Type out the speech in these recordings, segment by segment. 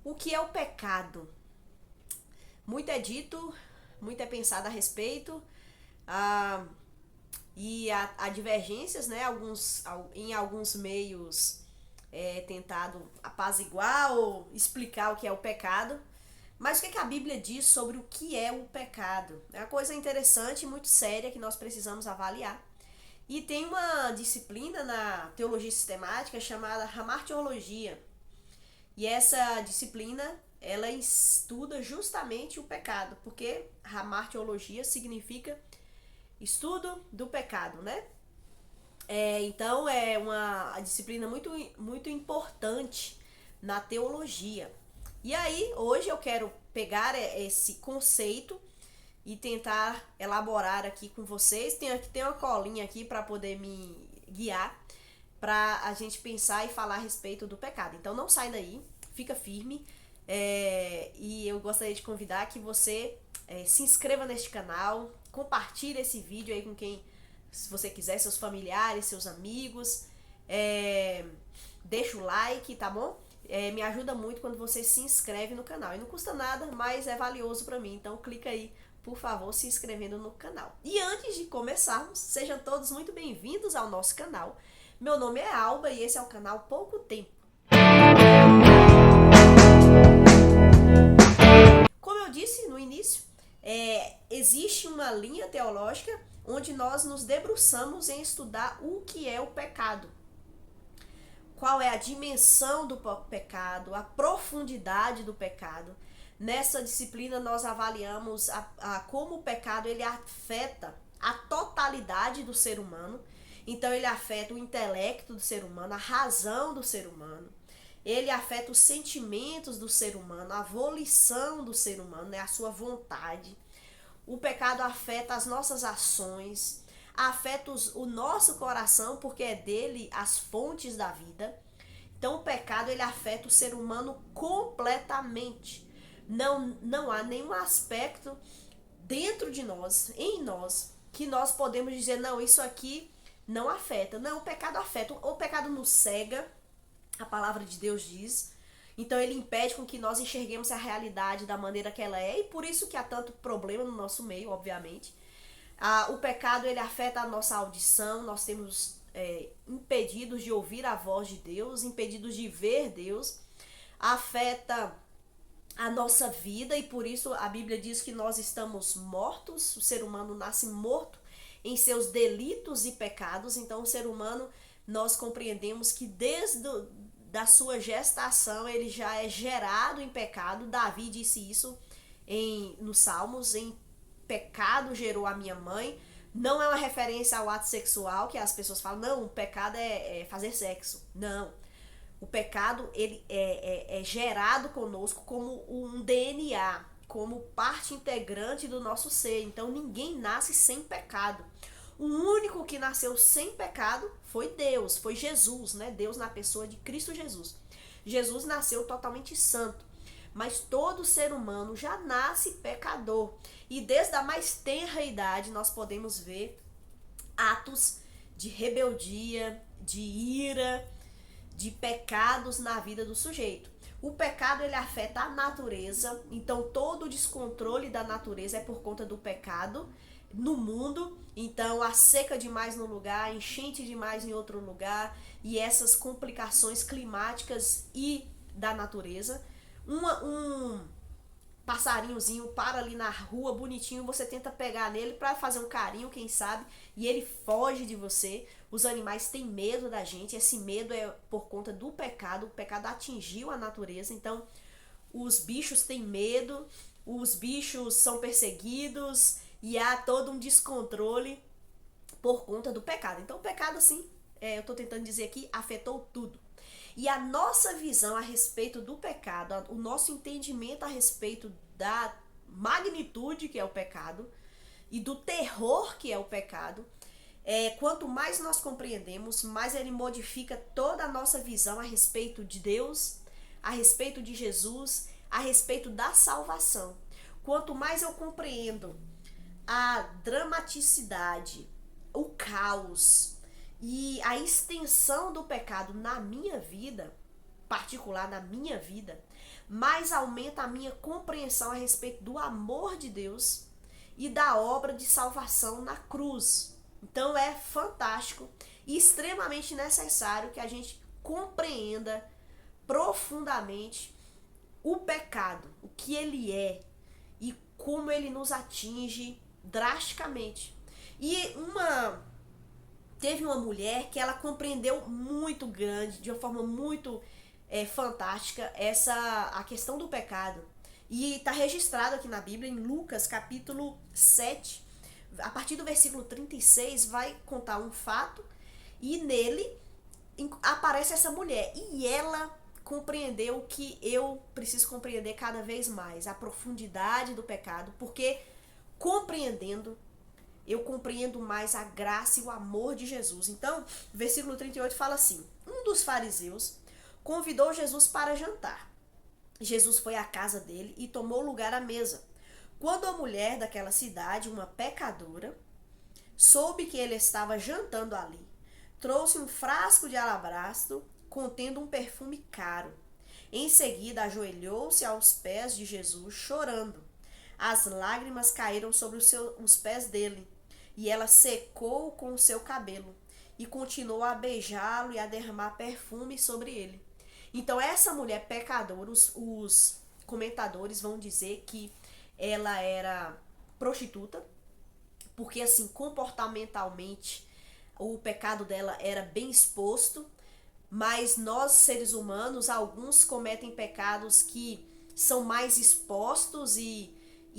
O que é o pecado? Muito é dito, muito é pensado a respeito, ah, e há divergências, né? Em alguns meios é tentado apaziguar ou explicar o que é o pecado. Mas o que a Bíblia diz sobre o que é o pecado? É uma coisa interessante e muito séria que nós precisamos avaliar. E tem uma disciplina na teologia sistemática chamada hamartiologia. E essa disciplina, ela estuda justamente o pecado, porque hamartiologia significa estudo do pecado, né? Então é uma disciplina muito importante na teologia. E aí, hoje eu quero pegar esse conceito e tentar elaborar aqui com vocês. Tem uma colinha aqui para poder me guiar para a gente pensar e falar a respeito do pecado. Então não sai daí, fica firme. E eu gostaria de convidar que você se inscreva neste canal, compartilhe esse vídeo aí com quem, se você quiser, seus familiares, seus amigos. Deixa o like, tá bom? Me ajuda muito quando você se inscreve no canal. E não custa nada, mas é valioso para mim. Então clica aí, por favor, se inscrevendo no canal. E antes de começarmos, sejam todos muito bem-vindos ao nosso canal. Meu nome é Alba e esse é o canal Pouco Tempo. Como eu disse no início, existe uma linha teológica onde nós nos debruçamos em estudar o que é o pecado. Qual é a dimensão do pecado, a profundidade do pecado. Nessa disciplina nós avaliamos como o pecado ele afeta a totalidade do ser humano. Então ele afeta o intelecto do ser humano, a razão do ser humano. Ele afeta os sentimentos do ser humano, a volição do ser humano, né, a sua vontade. O pecado afeta as nossas ações, afeta o nosso coração, porque é dele as fontes da vida. Então o pecado ele afeta o ser humano completamente. Não há nenhum aspecto dentro de nós, em nós, que nós podemos dizer, não, isso aqui não afeta. Não, o pecado afeta. O pecado nos cega, a palavra de Deus diz. Então ele impede com que nós enxerguemos a realidade da maneira que ela é, e por isso que há tanto problema no nosso meio, obviamente. O pecado ele afeta a nossa audição, nós temos impedidos de ouvir a voz de Deus, impedidos de ver Deus. Afeta a nossa vida e por isso a Bíblia diz que nós estamos mortos, o ser humano nasce morto em seus delitos e pecados. Então o ser humano, nós compreendemos que desde da sua gestação ele já é gerado em pecado. Davi disse isso nos Salmos, em pecado gerou a minha mãe. Não é uma referência ao ato sexual, que as pessoas falam, não, o pecado é fazer sexo. Não. O pecado ele é gerado conosco como um DNA, como parte integrante do nosso ser. Então ninguém nasce sem pecado. O único que nasceu sem pecado foi Deus, foi Jesus, né? Deus na pessoa de Cristo Jesus. Jesus nasceu totalmente santo, mas todo ser humano já nasce pecador. E desde a mais tenra idade nós podemos ver atos de rebeldia, de ira, de pecados na vida do sujeito. O pecado ele afeta a natureza, então todo o descontrole da natureza é por conta do pecado no mundo. Então a seca demais num lugar, enchente demais em outro lugar, e essas complicações climáticas e da natureza. Um passarinhozinho para ali na rua bonitinho, você tenta pegar nele para fazer um carinho, quem sabe, e ele foge de você. Os animais têm medo da gente, esse medo é por conta do pecado. O pecado atingiu a natureza, então os bichos têm medo, os bichos são perseguidos e há todo um descontrole por conta do pecado. Então o pecado, assim, eu estou tentando dizer aqui, afetou tudo. E a nossa visão a respeito do pecado, o nosso entendimento a respeito da magnitude que é o pecado e do terror que é o pecado, quanto mais nós compreendemos, mais ele modifica toda a nossa visão a respeito de Deus, a respeito de Jesus, a respeito da salvação. Quanto mais eu compreendo a dramaticidade, o caos e a extensão do pecado na minha vida, particular na minha vida, mais aumenta a minha compreensão a respeito do amor de Deus e da obra de salvação na cruz. Então é fantástico e extremamente necessário que a gente compreenda profundamente o pecado, o que ele é e como ele nos atinge drasticamente. E teve uma mulher que ela compreendeu muito grande, de uma forma muito fantástica, a questão do pecado. E está registrado aqui na Bíblia, em Lucas capítulo 7, a partir do versículo 36, vai contar um fato, e nele aparece essa mulher, e ela compreendeu o que eu preciso compreender cada vez mais, a profundidade do pecado, porque compreendendo, eu compreendo mais a graça e o amor de Jesus. Então, versículo 38 fala assim: um dos fariseus convidou Jesus para jantar. Jesus foi à casa dele e tomou lugar à mesa. Quando a mulher daquela cidade, uma pecadora, soube que ele estava jantando ali, trouxe um frasco de alabastro contendo um perfume caro. Em seguida, ajoelhou-se aos pés de Jesus, chorando. As lágrimas caíram sobre os pés dele, e ela secou com o seu cabelo, e continuou a beijá-lo e a derramar perfume sobre ele. Então, essa mulher pecadora, os comentadores vão dizer que ela era prostituta, porque assim, comportamentalmente, o pecado dela era bem exposto, mas nós, seres humanos, alguns cometem pecados que são mais expostos e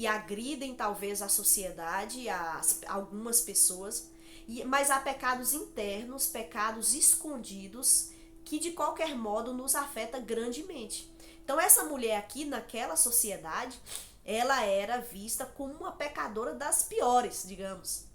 agridem talvez a sociedade, algumas pessoas, mas há pecados internos, pecados escondidos, que de qualquer modo nos afeta grandemente. Então essa mulher aqui, naquela sociedade, ela era vista como uma pecadora das piores, digamos.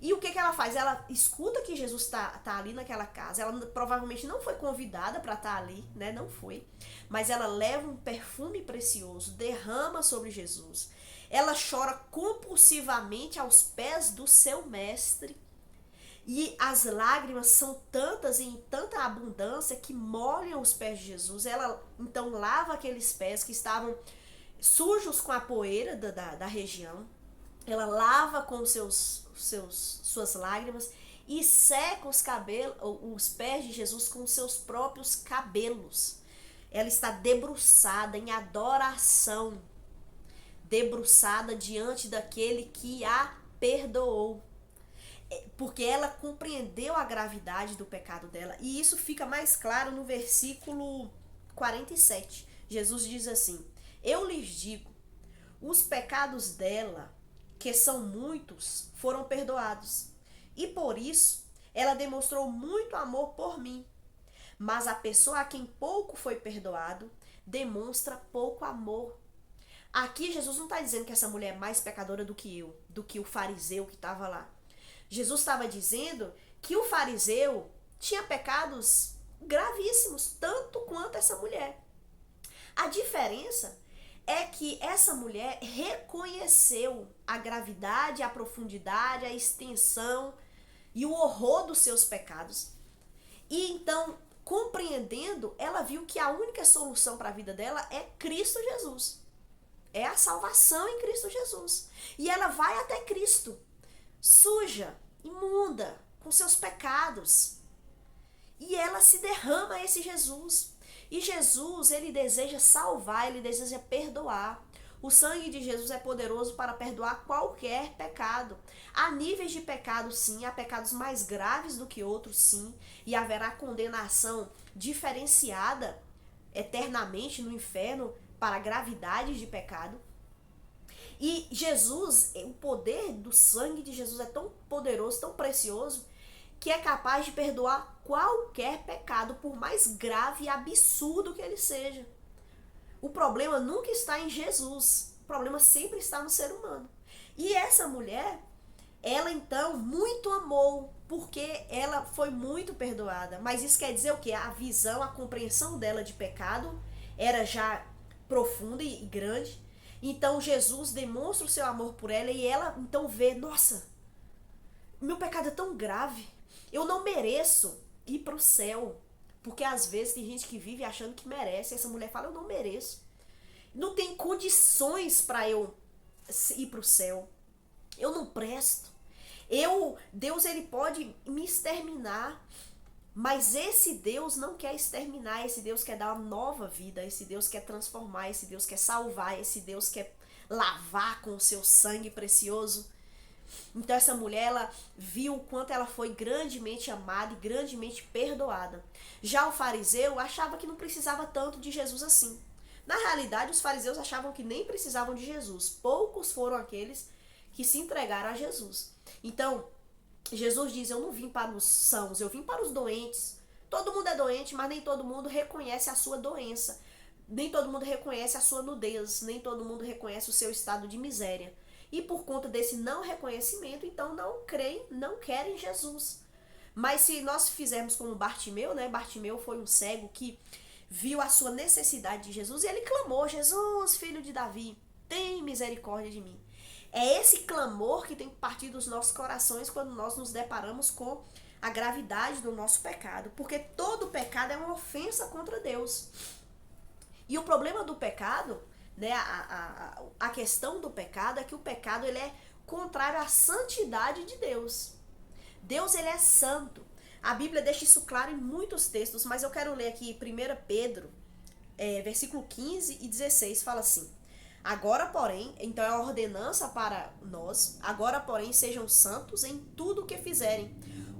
E o que ela faz? Ela escuta que Jesus tá ali naquela casa. Ela provavelmente não foi convidada para estar ali, né? Não foi. Mas ela leva um perfume precioso, derrama sobre Jesus. Ela chora compulsivamente aos pés do seu mestre. E as lágrimas são tantas e em tanta abundância que molham os pés de Jesus. Ela então lava aqueles pés que estavam sujos com a poeira da região. Ela lava com suas lágrimas e seca os pés de Jesus com seus próprios cabelos. Ela está debruçada em adoração, debruçada diante daquele que a perdoou, porque ela compreendeu a gravidade do pecado dela. E isso fica mais claro no versículo 47. Jesus diz assim: eu lhes digo, os pecados dela, que são muitos, foram perdoados, e por isso ela demonstrou muito amor por mim. Mas a pessoa a quem pouco foi perdoado demonstra pouco amor. Aqui Jesus não está dizendo que essa mulher é mais pecadora do que o fariseu que estava lá. Jesus estava dizendo que o fariseu tinha pecados gravíssimos, tanto quanto essa mulher. A diferença é que essa mulher reconheceu a gravidade, a profundidade, a extensão e o horror dos seus pecados. E então, compreendendo, ela viu que a única solução para a vida dela é Cristo Jesus. É a salvação em Cristo Jesus. E ela vai até Cristo, suja, imunda, com seus pecados. E ela se derrama a esse Jesus. E Jesus, ele deseja salvar, ele deseja perdoar. O sangue de Jesus é poderoso para perdoar qualquer pecado. Há níveis de pecado, sim, há pecados mais graves do que outros, sim, e haverá condenação diferenciada eternamente no inferno para a gravidade de pecado. E Jesus, o poder do sangue de Jesus é tão poderoso, tão precioso, que é capaz de perdoar qualquer pecado, por mais grave e absurdo que ele seja. O problema nunca está em Jesus, o problema sempre está no ser humano. E essa mulher, ela então muito amou, porque ela foi muito perdoada. Mas isso quer dizer o quê? A visão, a compreensão dela de pecado era já profunda e grande. Então Jesus demonstra o seu amor por ela e ela então vê, nossa, meu pecado é tão grave, eu não mereço ir para o céu, Porque às vezes tem gente que vive achando que merece. E essa mulher fala, eu não mereço. Não tem condições para eu ir para o céu. Eu não presto. Deus ele pode me exterminar, mas esse Deus não quer exterminar, esse Deus quer dar uma nova vida, esse Deus quer transformar, esse Deus quer salvar, esse Deus quer lavar com o seu sangue precioso. Então essa mulher, ela viu o quanto ela foi grandemente amada e grandemente perdoada. Já o fariseu achava que não precisava tanto de Jesus assim. Na realidade, os fariseus achavam que nem precisavam de Jesus. Poucos foram aqueles que se entregaram a Jesus. Então, Jesus diz, eu não vim para os sãos, eu vim para os doentes. Todo mundo é doente, mas nem todo mundo reconhece a sua doença. Nem todo mundo reconhece a sua nudez, nem todo mundo reconhece o seu estado de miséria. E por conta desse não reconhecimento, então não creem, não querem Jesus. Mas se nós fizermos como Bartimeu, né? Bartimeu foi um cego que viu a sua necessidade de Jesus e ele clamou, Jesus, filho de Davi, tem misericórdia de mim. É esse clamor que tem que partir dos nossos corações quando nós nos deparamos com a gravidade do nosso pecado. Porque todo pecado é uma ofensa contra Deus. E o problema do pecado, né, a questão do pecado é que o pecado ele é contrário à santidade de Deus. Deus ele é santo. A Bíblia deixa isso claro em muitos textos, mas eu quero ler aqui 1 Pedro, versículo 15 e 16, fala assim: agora, porém, então é a ordenança para nós, agora, porém, sejam santos em tudo o que fizerem,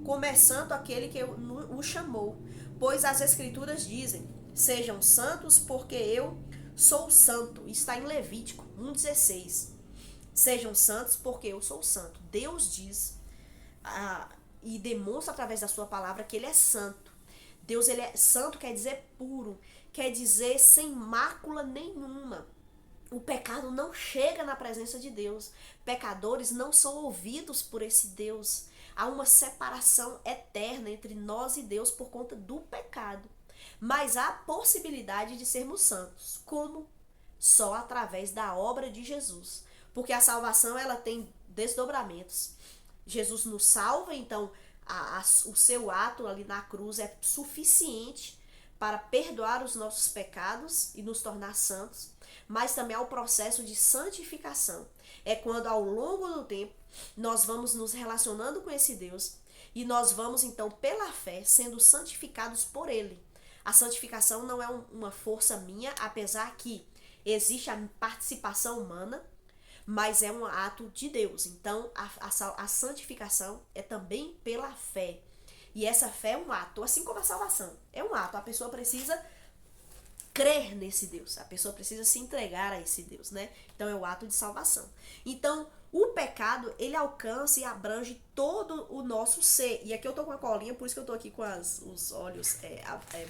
começando aquele que o chamou. Pois as Escrituras dizem, sejam santos porque eu sou santo. Está em Levítico 1,16. Sejam santos porque eu sou santo. Deus diz e demonstra através da sua palavra que ele é santo. Deus ele é santo, quer dizer puro, quer dizer sem mácula nenhuma. O pecado não chega na presença de Deus. Pecadores não são ouvidos por esse Deus. Há uma separação eterna entre nós e Deus por conta do pecado. Mas há possibilidade de sermos santos. Como? Só através da obra de Jesus. Porque a salvação ela tem desdobramentos. Jesus nos salva, então o seu ato ali na cruz é suficiente para perdoar os nossos pecados e nos tornar santos. Mas também há o processo de santificação. É quando ao longo do tempo nós vamos nos relacionando com esse Deus e nós vamos então pela fé sendo santificados por Ele. A santificação não é uma força minha, apesar que existe a participação humana, mas é um ato de Deus. Então a santificação é também pela fé. E essa fé é um ato, assim como a salvação. É um ato, a pessoa precisa crer nesse Deus, a pessoa precisa se entregar a esse Deus, né? Então é o ato de salvação. Então o pecado, ele alcança e abrange todo o nosso ser. E aqui eu tô com a colinha, por isso que eu tô aqui com os olhos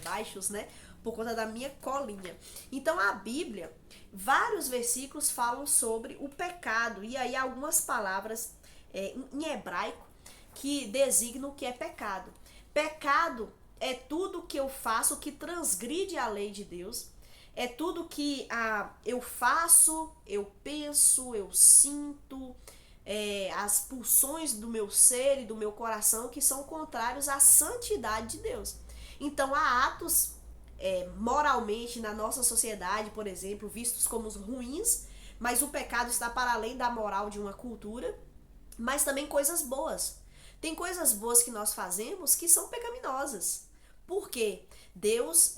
baixos, né? Por conta da minha colinha. Então a Bíblia, vários versículos falam sobre o pecado. E aí algumas palavras em hebraico que designam o que é pecado. Pecado é tudo que eu faço que transgride a lei de Deus. É tudo que eu faço, eu penso, eu sinto, as pulsões do meu ser e do meu coração que são contrários à santidade de Deus. Então há atos moralmente na nossa sociedade, por exemplo, vistos como ruins, mas o pecado está para além da moral de uma cultura, mas também coisas boas. Tem coisas boas que nós fazemos que são pecaminosas. Por quê?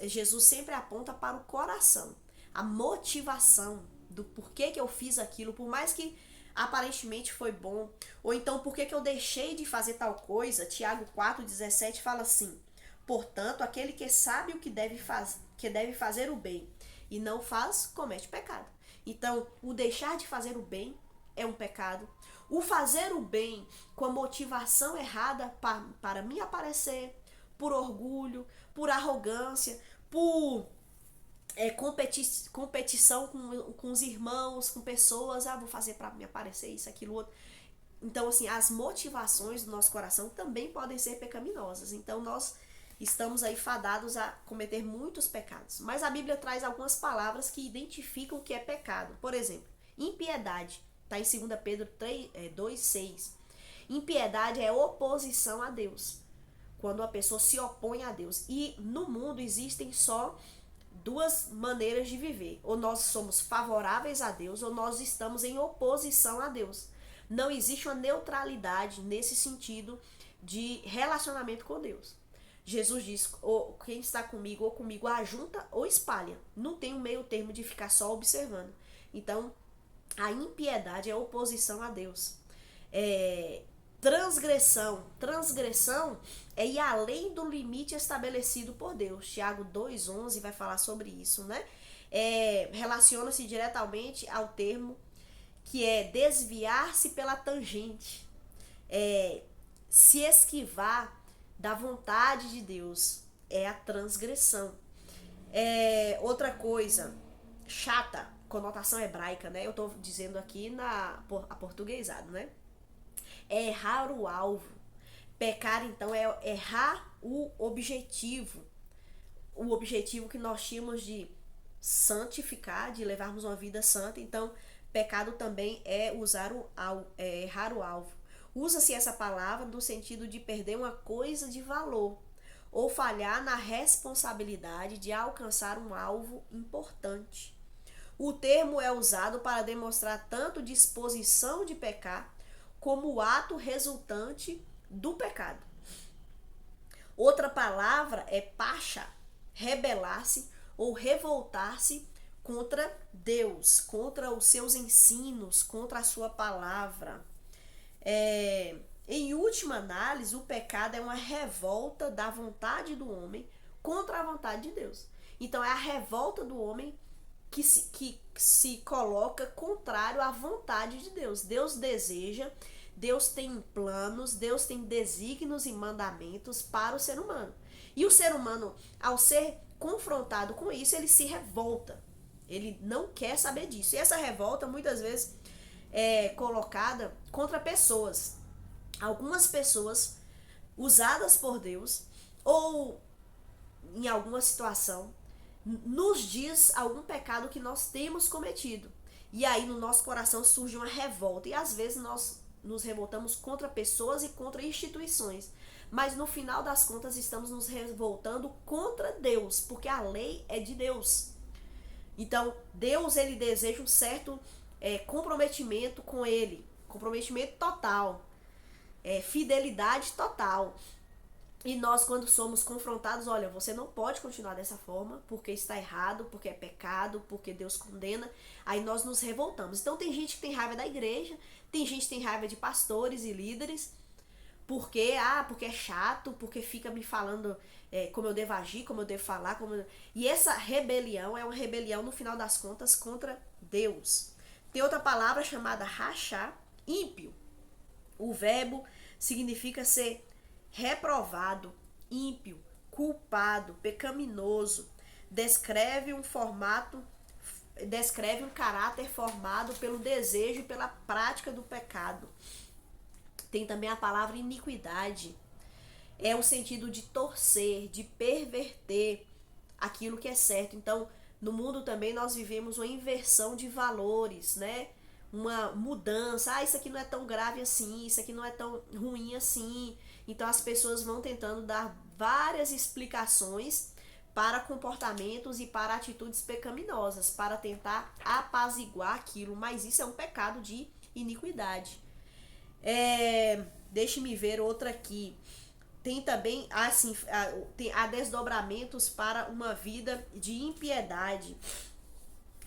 Jesus sempre aponta para o coração, a motivação do porquê que eu fiz aquilo, por mais que aparentemente foi bom, ou então porquê que eu deixei de fazer tal coisa. Tiago 4,17 fala assim: portanto, aquele que sabe o que deve fazer o bem e não faz, comete pecado. Então, o deixar de fazer o bem é um pecado. O fazer o bem com a motivação errada para me aparecer, por orgulho, por arrogância, por competição com os irmãos, com pessoas, vou fazer para me aparecer isso, aquilo, outro. Então, assim, as motivações do nosso coração também podem ser pecaminosas. Então, nós estamos aí fadados a cometer muitos pecados. Mas a Bíblia traz algumas palavras que identificam o que é pecado. Por exemplo, impiedade. Está em 2 Pedro 2,6. Impiedade é oposição a Deus. quando a pessoa se opõe a Deus. E no mundo existem só duas maneiras de viver. Ou nós somos favoráveis a Deus, ou nós estamos em oposição a Deus. Não existe uma neutralidade nesse sentido de relacionamento com Deus. Jesus diz, ou quem está comigo ou comigo ajunta ou espalha. Não tem um meio termo de ficar só observando. Então, a impiedade é oposição a Deus. Transgressão é ir além do limite estabelecido por Deus. Tiago 2,11 vai falar sobre isso, né? Relaciona-se diretamente ao termo que é desviar-se pela tangente, se esquivar da vontade de Deus, é a transgressão. Outra coisa chata, conotação hebraica, né? Eu tô dizendo aqui aportuguesado, né? É errar o alvo. Pecar, então, é errar o objetivo que nós tínhamos de santificar, de levarmos uma vida santa. Então, pecado também é errar o alvo. Usa-se essa palavra no sentido de perder uma coisa de valor ou falhar na responsabilidade de alcançar um alvo importante. O termo é usado para demonstrar tanto disposição de pecar como o ato resultante do pecado. Outra palavra é pacha, rebelar-se ou revoltar-se contra Deus, contra os seus ensinos, contra a sua palavra. Em última análise, o pecado é uma revolta da vontade do homem contra a vontade de Deus. Então, é a revolta do homem que se coloca contrário à vontade de Deus. Deus deseja, Deus tem planos, Deus tem desígnios e mandamentos para o ser humano. E o ser humano, ao ser confrontado com isso, ele se revolta. Ele não quer saber disso. E essa revolta, muitas vezes, é colocada contra pessoas. Algumas pessoas usadas por Deus, ou em alguma situação, nos diz algum pecado que nós temos cometido. E aí no nosso coração surge uma revolta. E às vezes nós nos revoltamos contra pessoas e contra instituições. Mas no final das contas estamos nos revoltando contra Deus, porque a lei é de Deus. Então Deus, ele deseja um certo comprometimento com ele. Comprometimento total. Fidelidade total. E nós, quando somos confrontados, olha, você não pode continuar dessa forma, porque está errado, porque é pecado, porque Deus condena, aí nós nos revoltamos. Então tem gente que tem raiva da igreja, tem gente que tem raiva de pastores e líderes, porque é chato, porque fica me falando como eu devo agir, como eu devo falar. E essa rebelião é uma rebelião, no final das contas, contra Deus. Tem outra palavra chamada rachá, ímpio. O verbo significa ser reprovado, ímpio, culpado, pecaminoso. Descreve um caráter formado pelo desejo e pela prática do pecado. Tem também a palavra iniquidade. É o sentido de torcer, de perverter aquilo que é certo. Então, no mundo também nós vivemos uma inversão de valores, né? Uma mudança. Isso aqui não é tão grave assim, isso aqui não é tão ruim assim. Então as pessoas vão tentando dar várias explicações para comportamentos e para atitudes pecaminosas, para tentar apaziguar aquilo, mas isso é um pecado de iniquidade. Deixe-me ver outra aqui. Tem também, assim, há desdobramentos para uma vida de impiedade.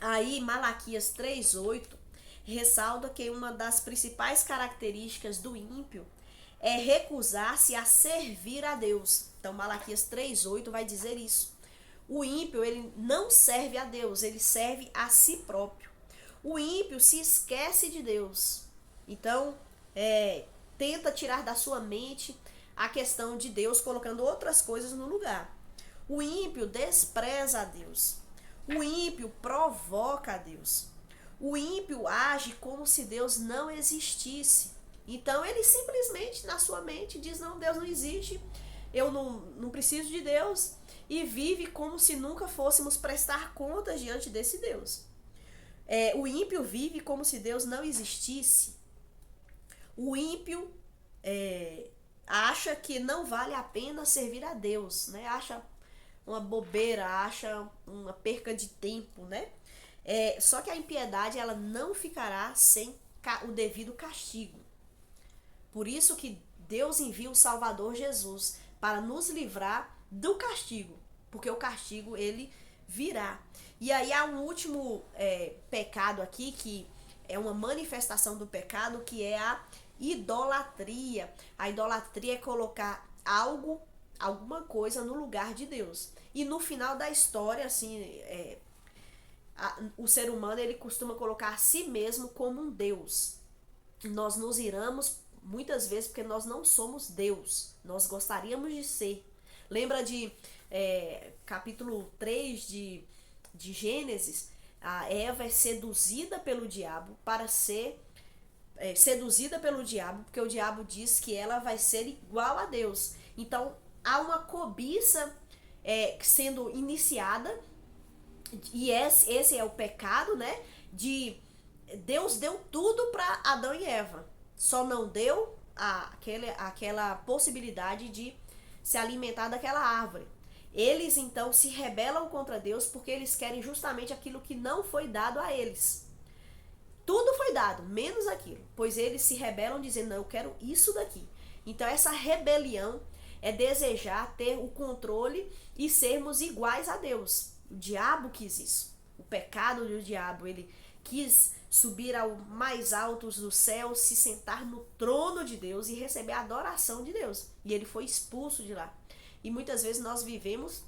Aí Malaquias 3:8 ressalta que uma das principais características do ímpio é recusar-se a servir a Deus. Então Malaquias 3:8 vai dizer isso. O ímpio, ele não serve a Deus, ele serve a si próprio. O ímpio se esquece de Deus. Então, tenta tirar da sua mente a questão de Deus, colocando outras coisas no lugar. O ímpio despreza a Deus. O ímpio provoca a Deus. O ímpio age como se Deus não existisse. Então ele simplesmente na sua mente diz, não, Deus não existe, eu não preciso de Deus, e vive como se nunca fôssemos prestar contas diante desse Deus. O ímpio vive como se Deus não existisse. O ímpio acha que não vale a pena servir a Deus, né? Acha uma bobeira, acha uma perca de tempo, né? Só que a impiedade ela não ficará sem o devido castigo. Por isso que Deus envia o Salvador Jesus para nos livrar do castigo, porque o castigo ele virá. E aí há um último pecado aqui que é uma manifestação do pecado, que é a idolatria. A idolatria é colocar algo, alguma coisa no lugar de Deus. E no final da história, assim, o ser humano ele costuma colocar a si mesmo como um Deus. Nós nos iramos muitas vezes porque nós não somos Deus. Nós gostaríamos de ser. Lembra de capítulo 3 de Gênesis? A Eva é seduzida pelo diabo para ser seduzida pelo diabo, porque o diabo diz que ela vai ser igual a Deus. Então há uma cobiça sendo iniciada, e esse é o pecado, né? De Deus deu tudo para Adão e Eva, só não deu aquela possibilidade de se alimentar daquela árvore. Eles então se rebelam contra Deus porque eles querem justamente aquilo que não foi dado a eles. Tudo foi dado, menos aquilo, pois eles se rebelam dizendo, não, eu quero isso daqui. Então essa rebelião é desejar ter o controle e sermos iguais a Deus. O diabo quis isso. O pecado do diabo, ele quis subir ao mais altos dos céus, se sentar no trono de Deus e receber a adoração de Deus. E ele foi expulso de lá. E muitas vezes nós vivemos,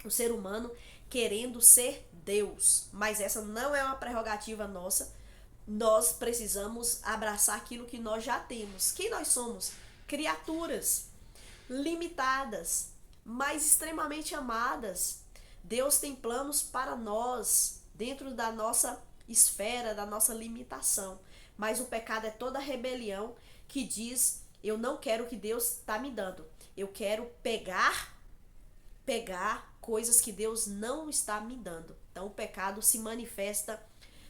o ser humano, querendo ser Deus. Mas essa não é uma prerrogativa nossa. Nós precisamos abraçar aquilo que nós já temos. Quem nós somos? Criaturas limitadas, mas extremamente amadas. Deus tem planos para nós, dentro da nossa esfera, da nossa limitação. Mas o pecado é toda rebelião que diz, eu não quero o que Deus está me dando. Eu quero pegar coisas que Deus não está me dando. Então o pecado se manifesta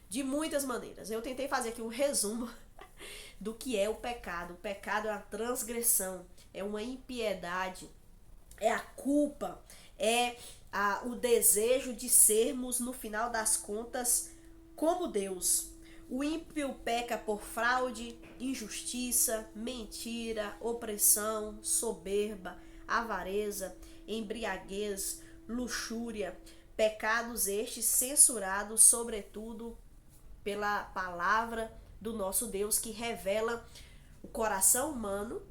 de muitas maneiras. Eu tentei fazer aqui um resumo do que é o pecado. O pecado é a transgressão, é uma impiedade, é a culpa, é o desejo de sermos, no final das contas, como Deus. O ímpio peca por fraude, injustiça, mentira, opressão, soberba, avareza, embriaguez, luxúria, pecados estes censurados, sobretudo, pela palavra do nosso Deus, que revela o coração humano,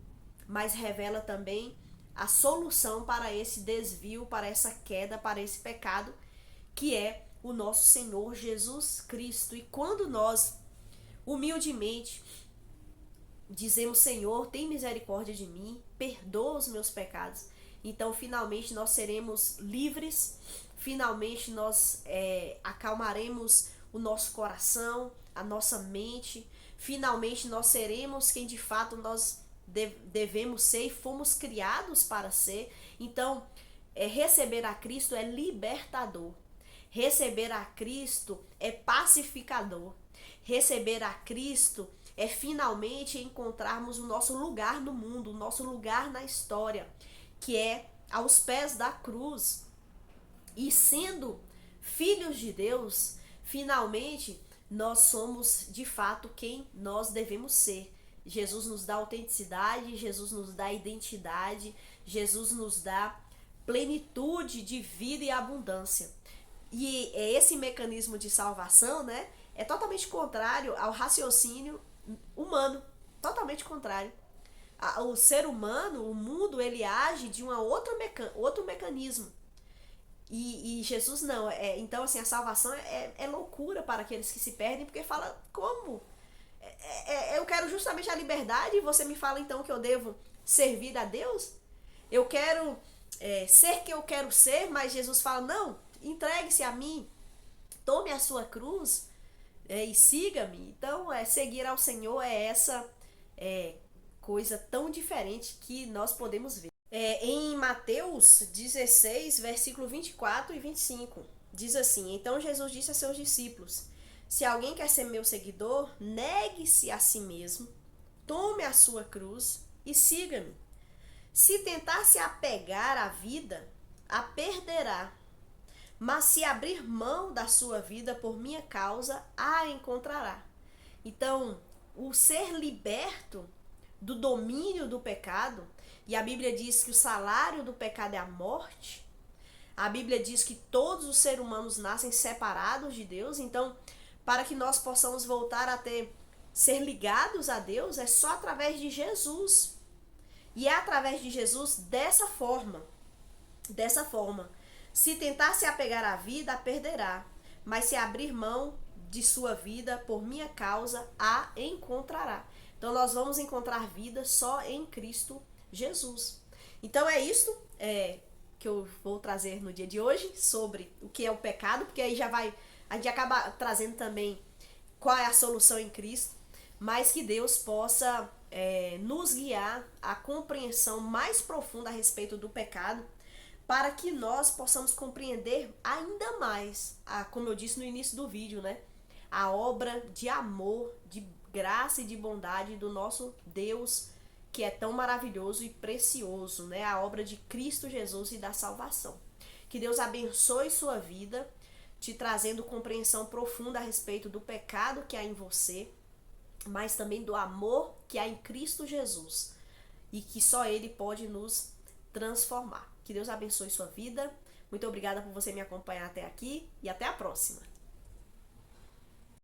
mas revela também a solução para esse desvio, para essa queda, para esse pecado, que é o nosso Senhor Jesus Cristo. E quando nós, humildemente, dizemos, Senhor, tem misericórdia de mim, perdoa os meus pecados, então finalmente nós seremos livres, finalmente nós acalmaremos o nosso coração, a nossa mente, finalmente nós seremos quem de fato nós devemos ser e fomos criados para ser. Então, receber a Cristo é libertador, receber a Cristo é pacificador, receber a Cristo é finalmente encontrarmos o nosso lugar no mundo, o nosso lugar na história, que é aos pés da cruz. E sendo filhos de Deus, finalmente nós somos de fato quem nós devemos ser. Jesus nos dá autenticidade, Jesus nos dá identidade, Jesus nos dá plenitude de vida e abundância. E esse mecanismo de salvação, né, é totalmente contrário ao raciocínio humano, totalmente contrário. O ser humano, o mundo, ele age de outro mecanismo. E Jesus não. Então, assim, a salvação é loucura para aqueles que se perdem, porque fala, como? Eu quero justamente a liberdade e você me fala então que eu devo servir a Deus? Eu quero ser quem eu quero ser, mas Jesus fala, não, entregue-se a mim, tome a sua cruz e siga-me. Então, seguir ao Senhor é essa coisa tão diferente que nós podemos ver. Em Mateus 16, versículo 24 e 25, diz assim, então Jesus disse a seus discípulos, se alguém quer ser meu seguidor, negue-se a si mesmo, tome a sua cruz e siga-me. Se tentar se apegar à vida, a perderá. Mas se abrir mão da sua vida por minha causa, a encontrará. Então, o ser liberto do domínio do pecado, e a Bíblia diz que o salário do pecado é a morte. A Bíblia diz que todos os seres humanos nascem separados de Deus. Então, para que nós possamos voltar a ser ligados a Deus, é só através de Jesus. E é através de Jesus dessa forma. Dessa forma. Se tentar se apegar à vida, a perderá. Mas se abrir mão de sua vida por minha causa, a encontrará. Então nós vamos encontrar vida só em Cristo Jesus. Então é isto que eu vou trazer no dia de hoje sobre o que é o pecado, porque aí a gente acaba trazendo também qual é a solução em Cristo, mas que Deus possa nos guiar à compreensão mais profunda a respeito do pecado, para que nós possamos compreender ainda mais, como eu disse no início do vídeo, né? A obra de amor, de graça e de bondade do nosso Deus, que é tão maravilhoso e precioso, né? A obra de Cristo Jesus e da salvação. Que Deus abençoe sua vida, te trazendo compreensão profunda a respeito do pecado que há em você, mas também do amor que há em Cristo Jesus, e que só Ele pode nos transformar. Que Deus abençoe sua vida. Muito obrigada por você me acompanhar até aqui e até a próxima.